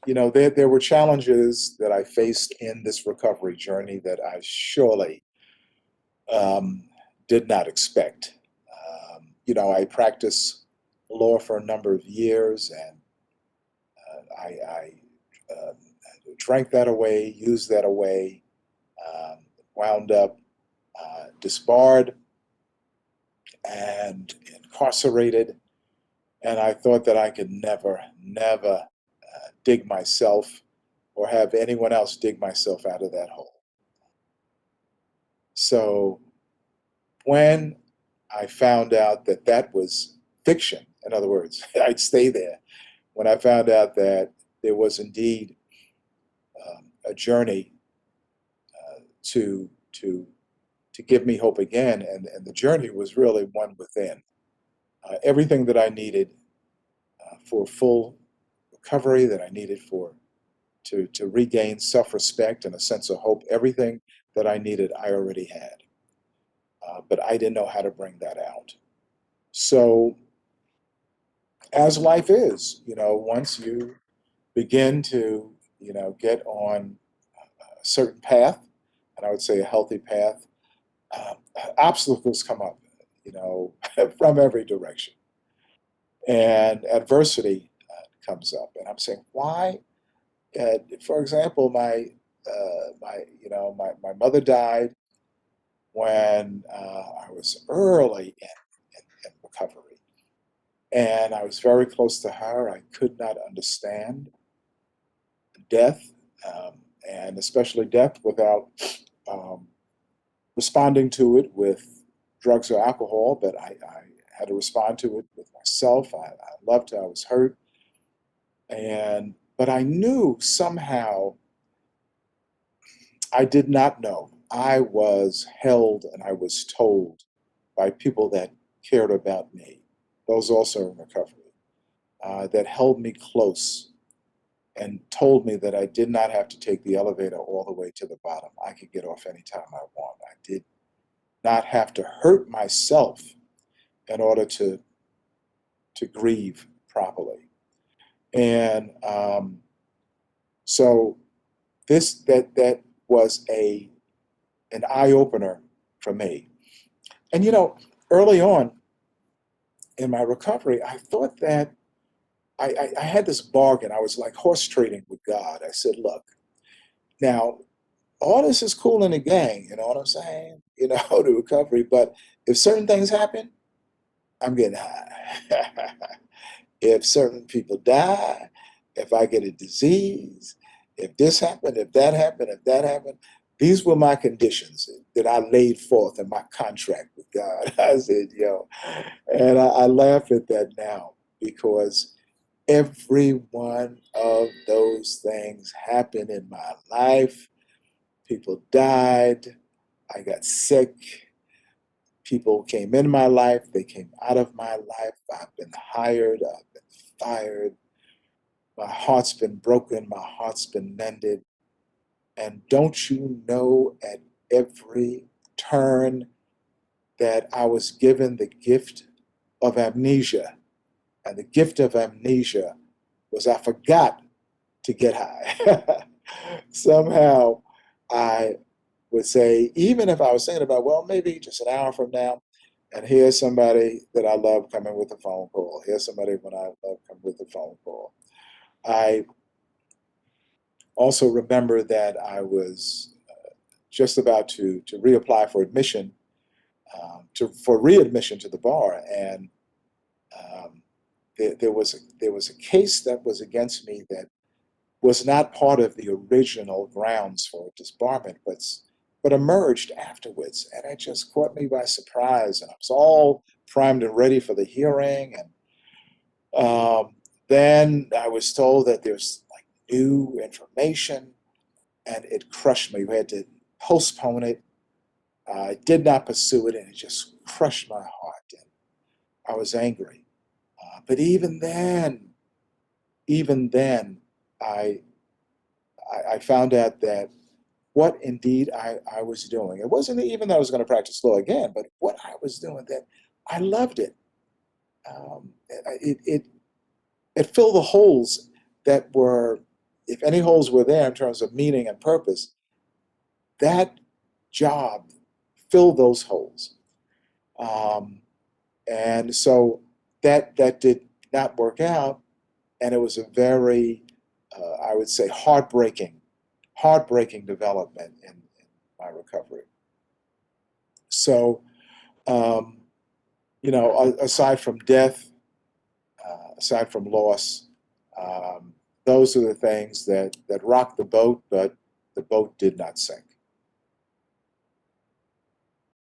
There were challenges that I faced in this recovery journey that I surely um, did not expect. I practiced law for a number of years, and I drank that away, used that away, um, wound up disbarred and incarcerated. And I thought that I could never dig myself or have anyone else dig myself out of that hole. So when I found out that that was fiction, in other words, I'd stay there. When I found out that there was indeed a journey to to to give me hope again, and the journey was really one within. Everything that I needed for full recovery, that I needed for to regain self-respect and a sense of hope, everything that I needed, I already had. But I didn't know how to bring that out. So, as life is, once you begin to, get on a certain path, and I would say a healthy path, uh, obstacles come up, from every direction, and adversity comes up. And I'm saying, why? For example, my mother died when I was early in recovery. And I was very close to her. I could not understand death, and especially death without um, responding to it with drugs or alcohol. But I had to respond to it with myself. I loved her. I was hurt. But I knew somehow, I did not know. I was held and I was told by people that cared about me, those also in recovery, that held me close and told me that I did not have to take the elevator all the way to the bottom. I could get off anytime I want. I did not have to hurt myself in order to grieve properly. And so that was an eye opener for me. And early on in my recovery, I thought that I had this bargain. I was like horse trading with God. I said, look, now all this is cool in the gang, you know what I'm saying? The recovery. But if certain things happen, I'm getting high. If certain people die, if I get a disease, if this happened, if that happened, if that happened, these were my conditions that I laid forth in my contract with God. I said, and I laugh at that now because every one of those things happened in my life. People died. I got sick. People came in my life. They came out of my life. I've been hired. I've been fired. My heart's been broken. My heart's been mended. And don't you know, at every turn that I was given the gift of amnesia. And the gift of amnesia was I forgot to get high. Somehow I would say, even if I was thinking about, well, maybe just an hour from now, and here's somebody that I love coming with a phone call. Here's somebody when I love coming with a phone call. I also remember that I was just about to reapply for admission, for readmission to the bar, and um, there was a case that was against me that was not part of the original grounds for disbarment, but emerged afterwards, and it just caught me by surprise. And I was all primed and ready for the hearing, and then I was told that there's like new information, and it crushed me. We had to postpone it. I did not pursue it, and it just crushed my heart. And I was angry. But even then, I I found out that what indeed I was doing. It wasn't even that I was going to practice law again, but what I was doing, that I loved it. It filled the holes that were, if any holes were there in terms of meaning and purpose, that job filled those holes. And so that did not work out, and it was a very, I would say, heartbreaking development in my recovery. So, um, aside from death, aside from loss, those are the things that rocked the boat, but the boat did not sink.